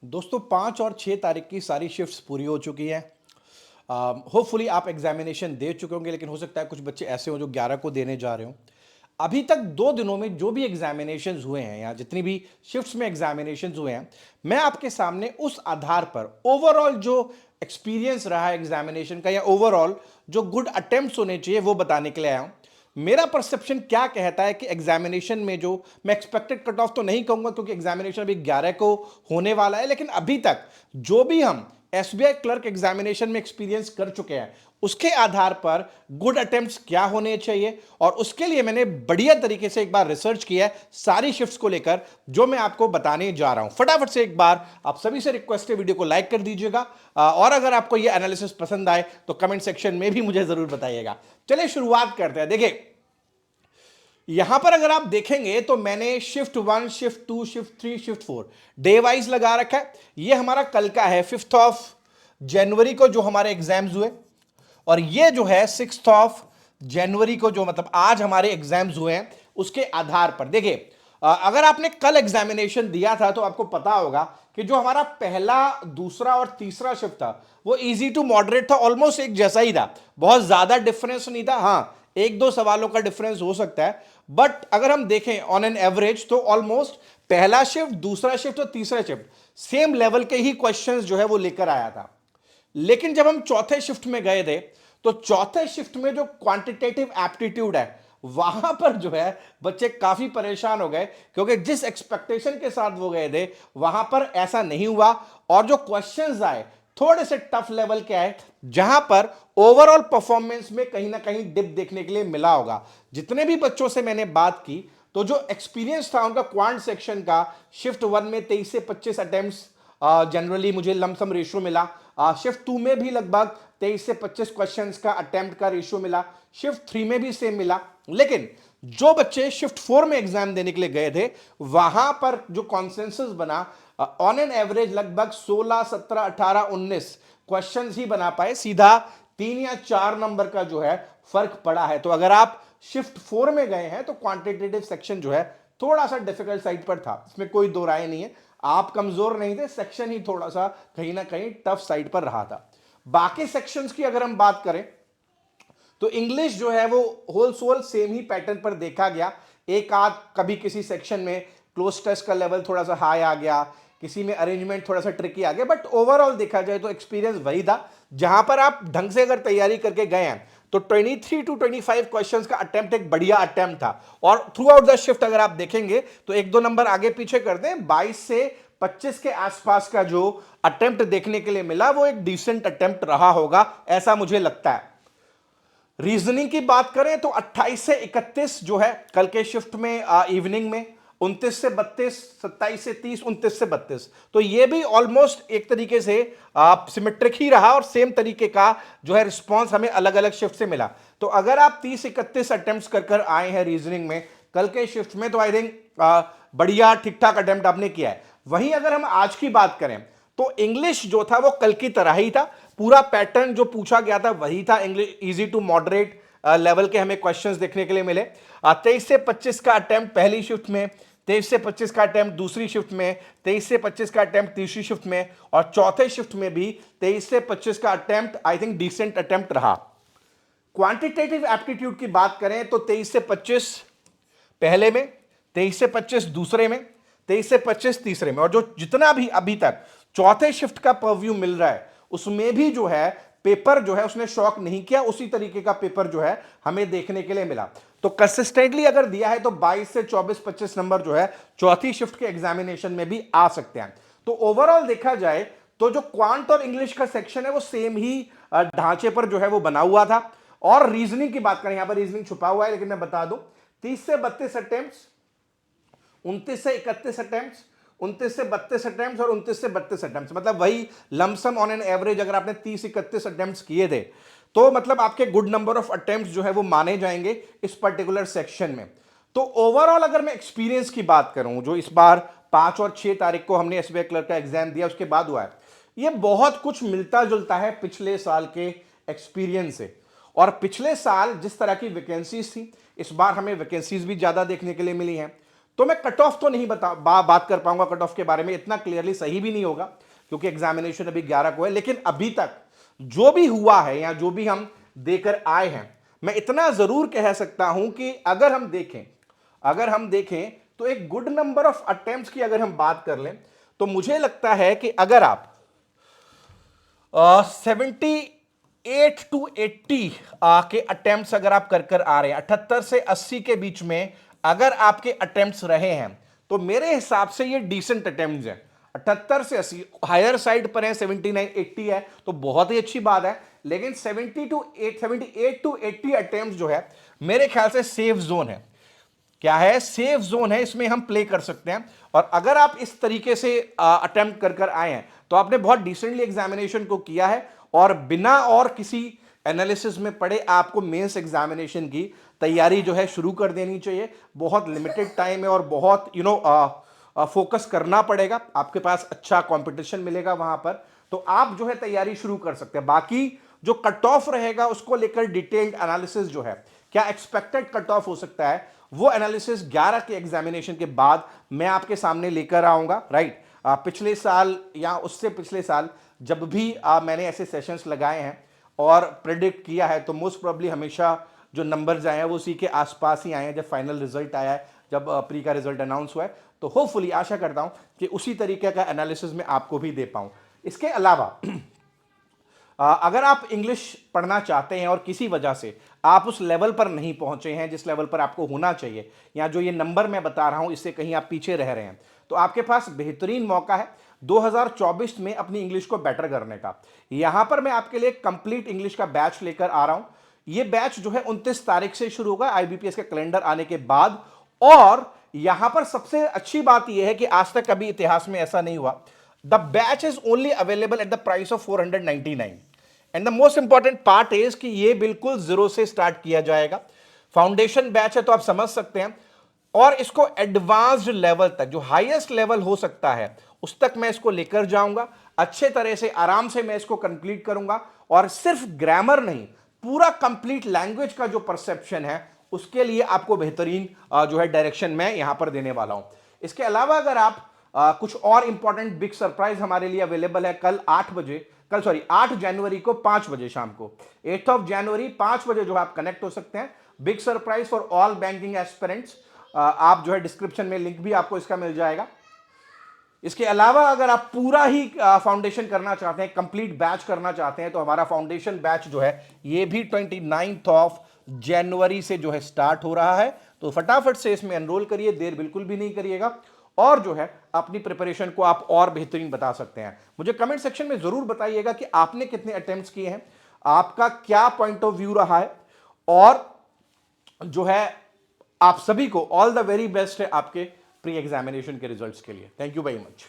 दोस्तों 5 और 6 तारीख की सारी शिफ्ट्स पूरी हो चुकी हैं। होपफुली आप एग्जामिनेशन दे चुके होंगे, लेकिन हो सकता है कुछ बच्चे ऐसे हों जो 11 को देने जा रहे हो। अभी तक 2 दिनों में जो भी एग्जामिनेशन हुए हैं या जितनी भी शिफ्ट्स में एग्जामिनेशन हुए हैं, मैं आपके सामने उस आधार पर ओवरऑल जो एक्सपीरियंस रहा है एग्जामिनेशन का या ओवरऑल जो गुड अटेम्प्ट्स होने चाहिए वो बताने के लिए आया हूं। मेरा परसेप्शन क्या कहता है कि एग्जामिनेशन में जो मैं एक्सपेक्टेड कट ऑफ तो नहीं कहूंगा क्योंकि एग्जामिनेशन अभी 11 को होने वाला है, लेकिन अभी तक जो भी हम एसबीआई क्लर्क एग्जामिनेशन में एक्सपीरियंस कर चुके हैं उसके आधार पर गुड अटेम्प्ट्स क्या होने चाहिए, और उसके लिए मैंने बढ़िया तरीके से एक बार रिसर्च किया है सारी शिफ्ट्स को लेकर, जो मैं आपको बताने जा रहा हूं। फटाफट से एक बार आप सभी से रिक्वेस्ट है, वीडियो को लाइक कर दीजिएगा और अगर आपको यह एनालिसिस पसंद आए तो कमेंट सेक्शन में भी मुझे जरूर बताइएगा। चलिए शुरुआत करते हैं। देखिए, यहां पर अगर आप देखेंगे तो मैंने shift 1, shift 2, shift 3, shift 4 day wise लगा रखा है। यह हमारा कल का है 5th ऑफ जनवरी को जो हमारे एग्जाम्स हुए, और ये जो है 6th ऑफ जनवरी को जो मतलब आज हमारे एग्जाम्स हुए हैं उसके आधार पर देखिए, अगर आपने कल एग्जामिनेशन दिया था तो आपको पता होगा कि जो हमारा पहला, दूसरा और तीसरा शिफ्ट था वो इजी टू मॉडरेट था, ऑलमोस्ट एक जैसा ही था, बहुत ज्यादा डिफरेंस नहीं था। हाँ, एक दो सवालों का डिफरेंस हो सकता है, बट अगर हम देखें ऑन एन एवरेज तो ऑलमोस्ट पहला शिफ्ट, दूसरा शिफ्ट और तीसरा शिफ्ट सेम लेवल के ही क्वेश्चंस जो है वो लेकर आया था। लेकिन जब हम चौथे शिफ्ट में गए थे तो चौथे शिफ्ट में जो क्वांटिटेटिव एप्टीट्यूड है वहां पर जो है बच्चे काफी परेशान हो गए, क्योंकि जिस एक्सपेक्टेशन के साथ वो गए थे वहां पर ऐसा नहीं हुआ, और जो क्वेश्चंस आए थोड़े से टफ लेवल के आए, जहां पर ओवरऑल परफॉर्मेंस में कहीं ना कहीं डिप देखने के लिए मिला होगा। जितने भी बच्चों से मैंने बात की तो जो एक्सपीरियंस था उनका क्वांट सेक्शन का, शिफ्ट 1 में 23 से 25 अटेम्प्ट्स जनरली मुझे लमसम रेशियो मिला। शिफ्ट 2 में भी लगभग 23 से 25 क्वेश्चंस का अटेम्प्ट का रेशियो मिला। शिफ्ट 3 में भी सेम मिला। लेकिन जो बच्चे शिफ्ट 4 में एग्जाम देने के लिए गए थे वहां पर जो कॉन्सेंसस बना, ऑन एन एवरेज लगभग 16, 17, 18, 19 क्वेश्चंस ही बना पाए। सीधा 3 या 4 नंबर का जो है फर्क पड़ा है। तो अगर आप शिफ्ट 4 में गए हैं तो क्वांटिटेटिव सेक्शन जो है थोड़ा सा डिफिकल्ट साइड पर था, इसमें कोई दो राय नहीं है। आप कमजोर नहीं थे, सेक्शन ही थोड़ा सा कहीं ना कहीं टफ साइड पर रहा था। बाकी सेक्शंस की अगर हम बात करें तो इंग्लिश जो है वो होल सोल सेम ही पैटर्न पर देखा गया। एक आध कभी किसी सेक्शन में क्लोज टेस्ट का लेवल थोड़ा सा हाई आ गया, किसी में अरेंजमेंट थोड़ा सा ट्रिकी आ गया, बट ओवरऑल देखा जाए तो एक्सपीरियंस वही था। जहां पर आप ढंग से अगर तैयारी करके गए हैं तो 23 टू 25 क्वेश्चंस का अटेम्प्ट एक बढ़िया अटेम्प्ट था। और थ्रू आउट द शिफ्ट अगर आप देखेंगे तो एक दो नंबर आगे पीछे कर दें, 22 से 25 के आसपास का जो अटेम्प्ट देखने के लिए मिला वो एक डिसेंट अटेम्प्ट रहा होगा, ऐसा मुझे लगता है। रीजनिंग की बात करें तो 28 से 31 जो है कल के शिफ्ट में इवनिंग में, 29 से 32, 27 से 30, 29 से 32, तो ये भी ऑलमोस्ट एक तरीके से सिमेट्रिक ही रहा और सेम तरीके का जो है रिस्पांस हमें अलग अलग शिफ्ट से मिला। तो अगर आप 30-31 अटेम्प्ट्स कर कर आए हैं रीजनिंग में कल के शिफ्ट में तो आई थिंक बढ़िया ठीक ठाक अटेम्प्ट आपने किया है। वहीं अगर हम आज की बात करें तो इंग्लिश जो था वो कल की तरह ही था, पूरा पैटर्न जो पूछा गया था वही था। English easy to moderate level के हमें क्वेश्चंस देखने के लिए मिले। 23 से 25 का अटेम्प्ट पहली शिफ्ट में, 23 से 25 का अटेम्प्ट दूसरी शिफ्ट में, 23 से 25 का अटेम्प्ट तीसरी शिफ्ट में, और चौथे शिफ्ट में भी 23 से 25 का attempt I think decent attempt रहा। क्वांटिटेटिव एप्टीट्यूड की बात करें तो 23 से 25 पहले में, 23 से 25 दूसरे में, 23 से 25 तीसरे में, और जो जितना भी अभी तक चौथे शिफ्ट का परव्यू मिल रहा है उसमें भी जो है पेपर जो है उसने शॉक नहीं किया, उसी तरीके का पेपर जो है हमें देखने के लिए मिला। तो कंसिस्टेंटली अगर दिया है तो 22 से 24-25 नंबर जो है चौथी शिफ्ट के एग्जामिनेशन में भी आ सकते हैं। तो ओवरऑल देखा जाए तो जो क्वांट और इंग्लिश का सेक्शन है वो सेम ही ढांचे पर जो है वो बना हुआ था। और रीजनिंग की बात करें, यहां पर रीजनिंग छुपा हुआ है लेकिन मैं बता दूं, 30 से 32 अटेम्प्ट्स, 29 से 31 अटेम्प्ट्स, 29 से 32 अटेम्प्ट्स और 29 से 32 अटेम्प्ट्स, मतलब वही लमसम ऑन एन एवरेज अगर आपने 30-31 अटेम्प्ट्स किए थे तो मतलब आपके गुड नंबर ऑफ अटेम्प्ट्स जो है वो माने जाएंगे इस पर्टिकुलर सेक्शन में। तो ओवरऑल अगर मैं एक्सपीरियंस की बात करूं जो इस बार 5 और 6 तारीख को हमने एसबीआई क्लर्क का एग्जाम दिया उसके बाद हुआ है, ये बहुत कुछ मिलता जुलता है पिछले साल के एक्सपीरियंस से। और पिछले साल जिस तरह की वैकेंसीज थी इस बार हमें वैकेंसीज भी ज्यादा देखने के लिए मिली हैं। तो मैं कट ऑफ तो नहीं बात कर पाऊंगा कट ऑफ के बारे में, इतना क्लियरली सही भी नहीं होगा क्योंकि एग्जामिनेशन अभी 11 को है। लेकिन अभी तक जो भी हुआ है या जो भी हम देकर आए हैं, मैं इतना जरूर कह सकता हूं कि अगर हम देखें तो एक गुड नंबर ऑफ अटेम्प्ट्स की अगर हम बात कर लें तो मुझे लगता है कि अगर आप 78 to 80 के अटेम्प्ट्स अगर आप कर आ रहे हैं, 78 से 80 के बीच में अगर आपके अटेम्प्ट्स रहे हैं, तो मेरे हिसाब से ये डिसेंट अटेम्प्ट्स हैं। 78 से 80 हायर साइड पर है, 79 80 है तो बहुत ही अच्छी बात है। लेकिन 78 टू 80 अटेम्प्ट्स जो है मेरे ख्याल से सेफ जोन है। क्या है? सेफ जोन है, इसमें हम प्ले कर सकते हैं। और अगर आप इस तरीके से अटेम्प्ट कर आए हैं तो आपने बहुत डिसेंटली एग्जामिनेशन को किया है और बिना और किसी एनालिसिस में पड़े आपको मेंस एग्जामिनेशन की तैयारी जो है शुरू कर देनी चाहिए। बहुत लिमिटेड टाइम है और बहुत फोकस करना पड़ेगा, आपके पास अच्छा कंपटीशन मिलेगा वहां पर, तो आप जो है तैयारी शुरू कर सकते हैं। बाकी जो कट ऑफ रहेगा उसको लेकर डिटेल्ड एनालिसिस जो है, क्या एक्सपेक्टेड कट ऑफ हो सकता है, वो एनालिसिस 11 के एग्जामिनेशन के बाद मैं आपके सामने लेकर आऊंगा। राइट, पिछले साल या उससे पिछले साल जब भी मैंने ऐसे सेशंस लगाए हैं और प्रेडिक्ट किया है तो मोस्ट प्रोबेबली हमेशा जो नंबर्स आए हैं वो उसी के आसपास ही आए हैं। जब फाइनल रिजल्ट आया है, जब प्री का रिजल्ट अनाउंस हुआ है, तो होपफुली आशा करता हूं कि उसी तरीके का एनालिसिस मैं आपको भी दे पाऊं। इसके अलावा अगर आप इंग्लिश पढ़ना चाहते हैं और किसी वजह से आप उस लेवल पर नहीं पहुंचे हैं जिस लेवल पर आपको होना चाहिए, या जो ये नंबर मैं बता रहा हूं इससे कहीं आप पीछे रह रहे हैं, तो आपके पास बेहतरीन मौका है 2024 में अपनी इंग्लिश को बेटर करने का। यहां पर मैं आपके लिए कंप्लीट इंग्लिश का बैच लेकर आ रहा हूं। ये बैच जो है 29 तारीख से शुरू होगा आईबीपीएस का कैलेंडर आने के बाद। और यहां पर सबसे अच्छी बात यह है कि आज तक कभी इतिहास में ऐसा नहीं हुआ। The batch is only available at the price of 499 and the most important part is कि ये बिल्कुल जीरो से स्टार्ट किया जाएगा। फाउंडेशन बैच है तो आप समझ सकते हैं, और इसको एडवांस्ड लेवल तक, जो हाईएस्ट लेवल हो सकता है उस तक मैं इसको लेकर जाऊंगा। अच्छे तरह से आराम से मैं इसको कंप्लीट करूंगा और सिर्फ ग्रामर नहीं, पूरा कंप्लीट लैंग्वेज का जो परसेप्शन है उसके लिए आपको बेहतरीन जो है डायरेक्शन मैं यहां पर देने वाला हूं। इसके अलावा अगर आप कुछ और इंपॉर्टेंट बिग सरप्राइज हमारे लिए अवेलेबल है कल 8 जनवरी को 5 बजे शाम को, 8 ऑफ जनवरी 5 बजे जो आप कनेक्ट हो सकते हैं। Big surprise for all banking aspirants, आप जो है डिस्क्रिप्शन में लिंक भी आपको इसका मिल जाएगा। इसके अलावा अगर आप पूरा ही फाउंडेशन करना चाहते हैं, कंप्लीट बैच करना चाहते हैं, तो हमारा फाउंडेशन बैच जो है ये भी 29 ऑफ जनवरी से जो है स्टार्ट हो रहा है। तो फटाफट से इसमें एनरोल करिए, देर बिल्कुल भी नहीं करिएगा, और जो है अपनी प्रिपरेशन को आप और बेहतरीन बता सकते हैं। मुझे कमेंट सेक्शन में जरूर बताइएगा कि आपने कितने अटेम्प्ट्स किए हैं, आपका क्या पॉइंट ऑफ व्यू रहा है, और जो है आप सभी को ऑल द वेरी बेस्ट है आपके प्री एग्जामिनेशन के रिजल्ट्स के लिए। Thank you very much.